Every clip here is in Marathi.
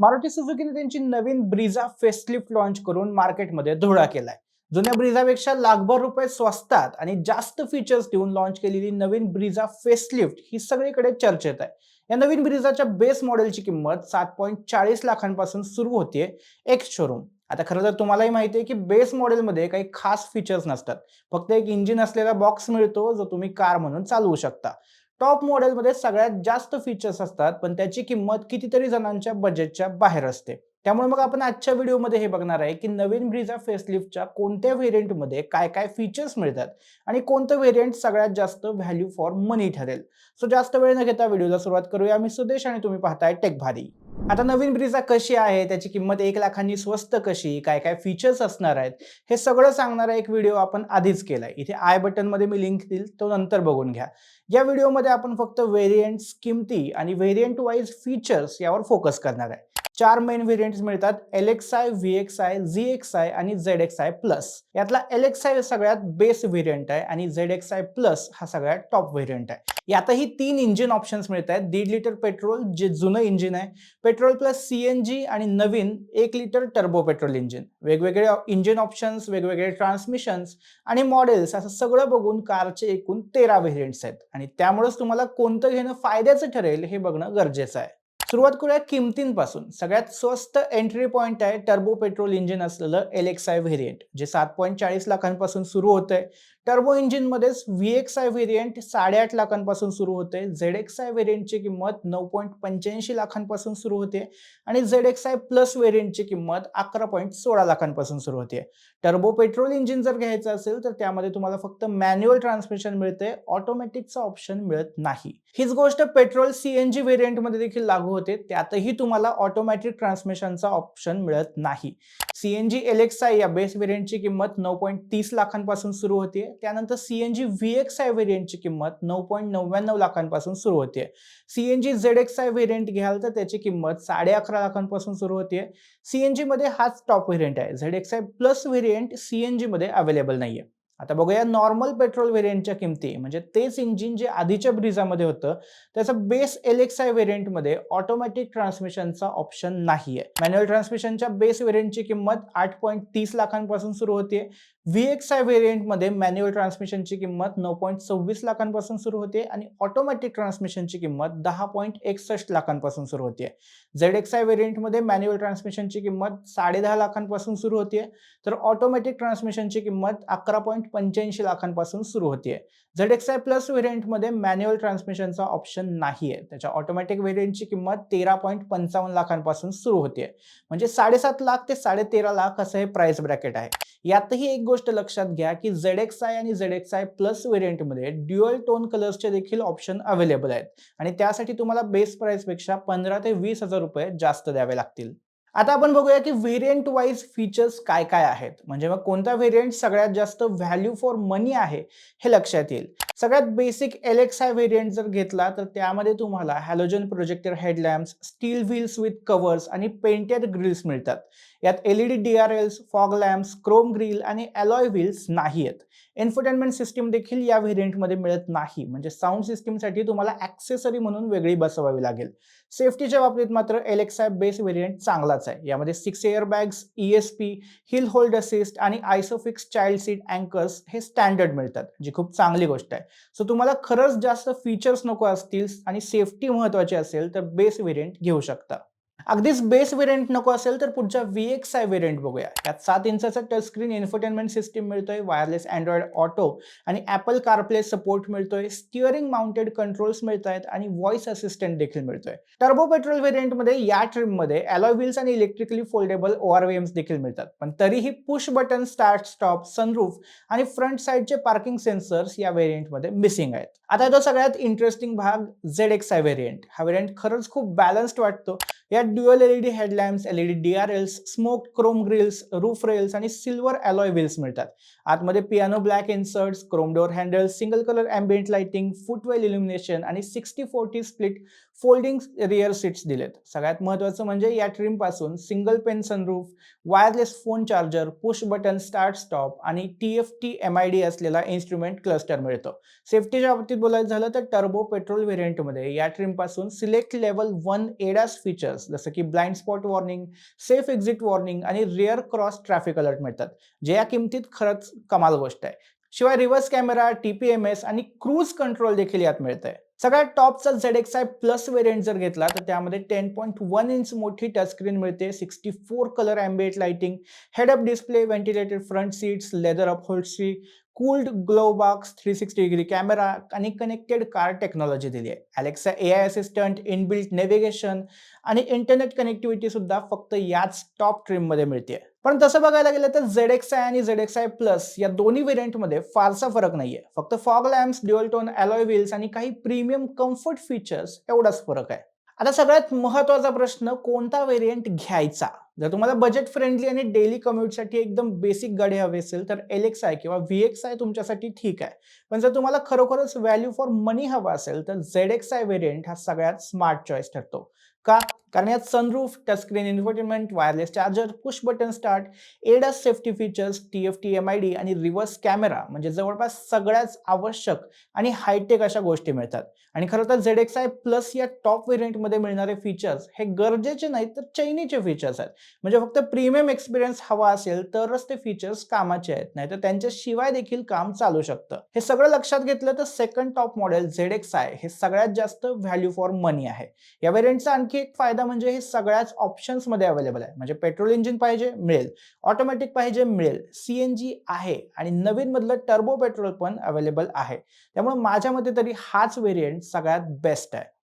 मारुती सुझुकीने त्यांची नवीन ब्रिझा फेसलिफ्ट लॉन्च करून मार्केटमध्ये धुळा केलाय. जुन्या ब्रिझापेक्षा लाखभर रुपये स्वस्तात आणि जास्त फीचर्स देऊन लॉन्च केलेली नवीन ब्रिझा फेसलिफ्ट ही सगळीकडे चर्चेत आहे. या नवीन ब्रिझाच्या बेस मॉडेलची किंमत 7.40 लाखांपासून सुरू होते एक्स शोरूम. आता खरं तर तुम्हालाही माहिती आहे की बेस मॉडेलमध्ये काही खास फीचर्स नसतात. फक्त एक इंजिन असलेला बॉक्स मिळतो जो तुम्ही कार म्हणून चालवू शकता. टॉप मॉडेलमध्ये सगळ्यात जास्त फीचर्स असतात, पण त्याची किंमत कितीतरी जणांच्या बजेटच्या बाहेर असते. त्यामुळे मग आपण आजच्या व्हिडिओमध्ये हे बघणार आहे की नवीन ब्रिझा फेसलिफ्टच्या कोणत्या व्हेरियंटमध्ये काय काय फीचर्स मिळतात आणि कोणतं व्हेरियंट सगळ्यात जास्त व्हॅल्यू फॉर मनी ठरेल. सो जास्त वेळ न घेता व्हिडिओला सुरुवात करूया. मी सुदेश आणि तुम्ही पाहताय टेक भारी. आता नवीन ब्रिझा कशी आहे, त्याची किंमत 1 लाखांनी स्वस्त कशी, काय काय फीचर्स असणार आहेत, हे सगळं सांगणारा एक व्हिडिओ आपण आधीच केलाय. इथे आय बटनमध्ये मी लिंक देईल, तो नंतर बघून घ्या. या व्हिडिओमध्ये आपण फक्त व्हेरियंट्स, किमती आणि व्हेरियंट वाईज फीचर्स यावर फोकस करणार आहे. 4 मेन व्हेरियंट्स मिळतात: LXi, VXi, ZXi आणि ZXi प्लस. यातला LXi सगळ्यात बेस व्हेरियंट आहे आणि ZXi प्लस हा सगळ्यात टॉप व्हेरियंट आहे. यातही 3 इंजिन ऑप्शन्स मिळत आहेत: 1.5 लिटर पेट्रोल जे जुनं इंजिन आहे, पेट्रोल प्लस CNG आणि नवीन 1 लिटर टर्बो पेट्रोल इंजिन. वेगवेगळे इंजिन ऑप्शन्स, वेगवेगळे ट्रान्समिशन्स आणि मॉडेल्स असं सगळं बघून कारचे एकूण 13 व्हेरियंट्स आहेत आणि त्यामुळेच तुम्हाला कोणतं घेणं फायद्याचं ठरेल हे बघणं गरजेचं आहे. सुरुवात करूया किमतींपासून. सगळ्यात स्वस्त एंट्री पॉइंट आहे टर्बो पेट्रोल इंजिन असलेलं LXi व्हेरियंट, जे 7.40 लाखांपासून सुरू होतंय. टर्बो इंजिन मध्येच VXi व्हेरियंट 8.5 लाखांपासून सुरू होते. ZXi व्हेरियंटची किंमत 9.85 लाखांपासून सुरू होते आणि ZXi प्लस व्हेरियंटची किंमत 11.16 लाखांपासून सुरू होते. टर्बो पेट्रोल इंजिन जर घ्यायचं असेल तर त्यामध्ये तुम्हाला फक्त मॅन्युअल ट्रान्समिशन मिळते, ऑटोमॅटिकचा ऑप्शन मिळत नाही. हीच गोष्ट पेट्रोल CNG व्हेरियंट मध्ये देखील लागू होते. त्यातही तुम्हाला ऑटोमॅटिक ट्रान्समिशनचा ऑप्शन मिळत नाही. CNG LXi या बेस व्हेरियंटची किंमत 9.30 लाखांपासून सुरू होते. त्यानंतर CNG VXi व्हेरियंटची किंमत 9.99 लाखांपासून सुरू होते. CNG ZXi व्हेरियंट घ्याल तर त्याची किंमत 11.5 लाखांपासून सुरू होते. CNG मध्ये हाच टॉप व्हेरियंट आहे. ZXi प्लस व्हेरियंट CNG मध्ये अवेलेबल नाहीये. आता बघूया नॉर्मल पेट्रोल व्हेरियंटच्या किमती. म्हणजे तेच इंजिन जे आधीच्या ब्रिझामध्ये होतं, त्याचं बेस LXi व्हेरियंटमध्ये ऑटोमॅटिक ट्रान्समिशनचा ऑप्शन नाहीये. मॅन्युअल ट्रान्समिशनच्या बेस व्हेरियंटची किंमत 8.30 लाखांपासून सुरू होते. VXi व्हेरियंटमध्ये मॅन्युअल ट्रान्समिशनची किंमत 9.26 लाखांपासून सुरू होते आणि ऑटोमॅटिक ट्रान्समिशनची किंमत 10.61 लाखांपासून सुरू होते. ZXi व्हेरियंटमध्ये मॅन्युअल ट्रान्समिशनची किंमत 10.5 लाखांपासून सुरू होते, तर ऑटोमॅटिक ट्रान्समिशनची किंमत 11.85 लाखांपासून सुरू होते. ZXi प्लस व्हेरियंटमध्ये मॅन्युअल ट्रान्समिशनचा ऑप्शन नाहीये. त्याच्या ऑटोमॅटिक व्हेरियंटची किंमत 13.55 लाखांपासून सुरू होते. म्हणजे 7.5 लाख ते 13.5 लाख असं हे प्राइस ब्रॅकेट आहे. यातही एक गोष्ट लक्षात घ्या की ZXi आणि ZXi प्लस व्हेरियंटमध्ये ड्युअल टोन कलर्सचे देखील ऑप्शन अवेलेबल आहेत आणि त्यासाठी तुम्हाला बेस प्राइस पेक्षा 15 ते 20 हजार रुपये जास्त द्यावे लागतील. आता आपण बघूया की व्हेरियंट वाईज फीचर्स काय काय आहेत. म्हणजे मग कोणता व्हेरियंट सगळ्यात जास्त व्हॅल्यू फॉर मनी आहे हे लक्षात येईल. सगळ्यात बेसिक LXi व्हेरियंट जर घेतला तर त्यामध्ये तुम्हाला halogen projector headlamps, steel wheels with covers आणि पेंटेड ग्रिल्स मिळतात. यात LED DRLs, fog lamps, chrome grille आणि अलॉय व्हील्स नाही आहेत. इन्फोटेनमेंट सिस्टीम देखील या व्हेरियंटमध्ये मिळत नाही. म्हणजे साऊंड सिस्टीमसाठी तुम्हाला ॲक्सेसरी म्हणून वेगळी बसवावी लागेल. सेफ्टीच्या बाबतीत मात्र LXi बेस व्हेरियंट चांगलाच आहे. यामध्ये 6 airbags, ESP, hill hold assist आणि आयसोफिक्स चाइल्ड सीट अँकर्स हे स्टँडर्ड मिळतात, जी खूप चांगली गोष्ट आहे. सो तुम्हाला खरंच जास्त फीचर्स नको असतील आणि सेफ्टी महत्त्वाची असेल तर बेस व्हेरियंट घेऊ शकता. अगदीच बेस व्हेरियंट नको असेल तर पुढच्या VXi व्हेरियंट बघूया. यात 7 इंचाचा टच स्क्रीन इन्फोटेनमेंट सिस्टीम मिळतोय, वायरलेस अँड्रॉइड ऑटो आणि Apple CarPlay सपोर्ट मिळतोय, स्टिअरिंग माउंटेड कंट्रोल्स मिळतायत आणि व्हॉइस असिस्टंट देखील मिळतोय. टर्बो पेट्रोल व्हेरियंटमध्ये या ट्रिममध्ये अलॉय व्हील्स आणि इलेक्ट्रिकली फोल्डेबल ORVMs देखील मिळतात. पण तरीही push button start stop, sunroof आणि फ्रंट साइडचे पार्किंग सेन्सर्स या व्हेरियंटमध्ये मिसिंग आहेत. आता येतो सगळ्यात इंटरेस्टिंग भाग, ZXi व्हेरियंट. हा व्हेरियंट खरंच खूप बॅलन्स्ड वाटतो. यात dual LED headlamps, LED DRLs, smoked chrome grilles, roof rails आणि सिल्वर अलॉय व्हील्स मिळतात. आतमध्ये piano black inserts, chrome door handles, single colour ambient lighting, footwell illumination आणि 60-40 स्प्लिट फोल्डिंग रिअर सीट्स दिलेत. सगळ्यात महत्त्वाचं म्हणजे या ट्रिम पासून single pane sunroof, wireless phone charger, push button start stop आणि TFT MID असलेला इन्स्ट्रुमेंट क्लस्टर मिळतो. सेफ्टीच्या बाबतीत बोलायचं झालं तर टर्बो पेट्रोल व्हेरियंटमध्ये या ट्रिम पासून सिलेक्ट लेवल 1 ADAS फीचर्स जसं की blind spot warning, safe exit warning आणि रिअर क्रॉस ट्रॅफिक अलर्ट मिळतात, जे या किमतीत खरंच कमाल गोष्ट आहे. शिवाय रिव्हर्स कॅमेरा, TPMS आणि क्रूज कंट्रोल देखील यात मिळतंय. सगळ्यात टॉपचा ZXi प्लस व्हेरियंट जर घेतला तर त्यामध्ये 10.1 इंच मोठी टचस्क्रीन मिळते, 64 colour ambient lighting, head up display, ventilated front seats, leather upholstery, cooled glove box, 360 degree camera आणि कनेक्टेड कार टेक्नॉलॉजी दिली आहे. Alexa AI assistant, inbuilt navigation आणि इंटरनेट कनेक्टिव्हिटी सुद्धा फक्त याच टॉप ट्रिममध्ये मिळते. पण तसं बघायला गेलं तर ZXi आणि ZXi प्लस या दोन्ही व्हेरियंटमध्ये फारसा फरक नाहीये. फक्त fog lamps, dual tone alloy wheels आणि काही प्रीमियम कम्फर्ट फीचर्स एवढाच फरक आहे. आता सगळ्यात महत्त्वाचा प्रश्न, कोणता व्हेरियंट घ्यायचा? जर तुम्हाला बजेट फ्रेंडली आणि डेली कम्युटसाठी एकदम बेसिक गाडी हवी असेल तर LXi किंवा VXi तुमच्यासाठी ठीक आहे. पण जर तुम्हाला खरोखरच व्हॅल्यू फॉर मनी हवा असेल तर ZXi व्हेरियंट हा सगळ्यात स्मार्ट चॉईस ठरतो. का? कारण यात sunroof, touchscreen infotainment, wireless charger, push button start, ADAS safety features, TFT MID आणि रिव्हर्स कॅमेरा म्हणजे जवळपास सगळ्याच आवश्यक आणि हायटेक अशा गोष्टी मिळतात. आणि खरं तर ZXi प्लस या टॉप व्हेरियंटमध्ये मिळणारे फीचर्स हे गरजेचे नाहीत तर चैनीचे फीचर्स आहेत. म्हणजे फक्त प्रीमियम एक्सपिरियन्स हवा असेल तरच ते फीचर्स कामाचे आहेत, नाहीतर त्यांच्याशिवाय देखील काम चालू शकतं. हे सगळं लक्षात घेतलं तर सेकंड टॉप मॉडेल ZXi हे सगळ्यात जास्त व्हॅल्यू फॉर मनी आहे. या व्हेरियंटचा आणखी एक फायदा म्हणजे हे सगळ्याच ऑप्शन्समध्ये अवेलेबल आहे. म्हणजे पेट्रोल इंजिन पाहिजे मिळेल, ऑटोमॅटिक पाहिजे मिळेल, CNG आहे आणि नवीन मधलं टर्बो पेट्रोल पण अवेलेबल आहे. त्यामुळे माझ्या मते तरी हाच व्हेरियंट सगळ्यात बेस्ट आहे.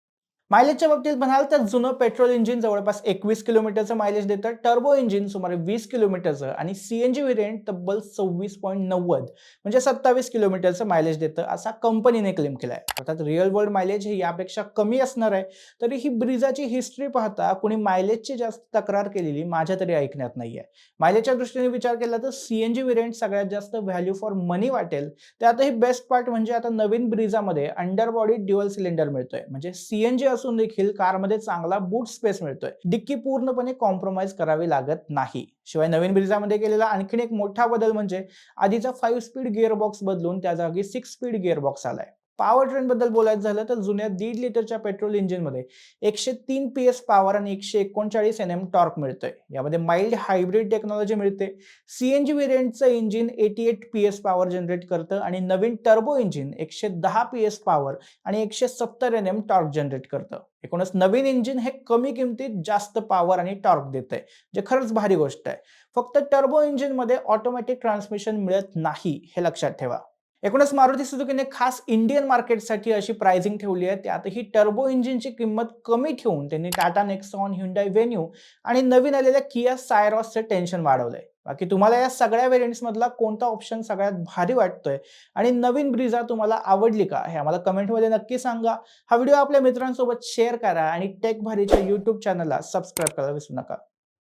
मायलेजच्या बाबतीत म्हणाल तर जुनं पेट्रोल इंजिन जवळपास 21 किलोमीटरचं मायलेज देतं, टर्बो इंजिन सुमारे 20 किलोमीटरचं आणि CNG व्हेरियंट तब्बल 26.90 म्हणजे 27 किलोमीटरचं मायलेज देतं, असा कंपनीने क्लेम केलाय. अर्थात रिअल वर्ल्ड मायलेज हे यापेक्षा कमी असणार आहे. तरी ही ब्रिझाची हिस्ट्री पाहता कोणी मायलेजची जास्त तक्रार केलेली माझ्या तरी ऐकण्यात नाहीये. मायलेजच्या दृष्टीने विचार केला तर CNG व्हेरियंट सगळ्यात जास्त व्हॅल्यू फॉर मनी वाटेल. त्यातही बेस्ट पार्ट म्हणजे आता नवीन ब्रिझामध्ये अंडरबॉडी ड्युअल सिलेंडर मिळतोय, म्हणजे CNG असून देखील कारमध्ये चांगला बूट स्पेस मिळतोय. डिक्की पूर्णपणे कॉम्प्रोमाइज करावी लागत नाही. शिवाय नवीन ब्रिझामध्ये केलेला आणखीन एक मोठा बदल म्हणजे आधीचा 5 स्पीड गिअरबॉक्स बदलून त्या जागी 6 स्पीड गिअरबॉक्स आलाय. पॉवर ट्रेन बद्दल बोलायचं झालं तर जुन्या 1.5 लिटरच्या पेट्रोल इंजिनमध्ये 103 PS पॉवर आणि 139 Nm टॉर्क मिळतोय. यामध्ये माइल्ड हायब्रिड टेक्नॉलॉजी मिळते. CNG व्हेरियंटचं इंजिन 88 PS पॉवर जनरेट करतं आणि नवीन टर्बो इंजिन 110 PS पॉवर आणि 170 Nm टॉर्क जनरेट करतं. एकूणच नवीन इंजिन हे कमी किमतीत जास्त पॉवर आणि टॉर्क देतंय, जे खरंच भारी गोष्ट आहे. फक्त टर्बो इंजिनमध्ये ऑटोमॅटिक ट्रान्समिशन मिळत नाही, हे लक्षात ठेवा. एकूणच मारुती सुझुकीने खास इंडियन मार्केटसाठी अशी प्राइसिंग ठेवली आहे. त्यातही टर्बो इंजिनची किंमत कमी ठेवून त्यांनी टाटा नेक्सॉन, ह्युंडाई व्हेन्यू आणि नवीन आलेल्या किया सायरॉसचे टेन्शन वाढवलंय. बाकी तुम्हाला या सगळ्या व्हेरियंट्स मधला कोणता ऑप्शन सगळ्यात भारी वाटतोय आणि नवीन ब्रिझा तुम्हाला आवडली का हे आम्हाला कमेंटमध्ये नक्की सांगा. हा व्हिडिओ आपल्या मित्रांसोबत शेअर करा आणि टेक भारीच्या YouTube चॅनलला सबस्क्राईब करायला विसरू नका.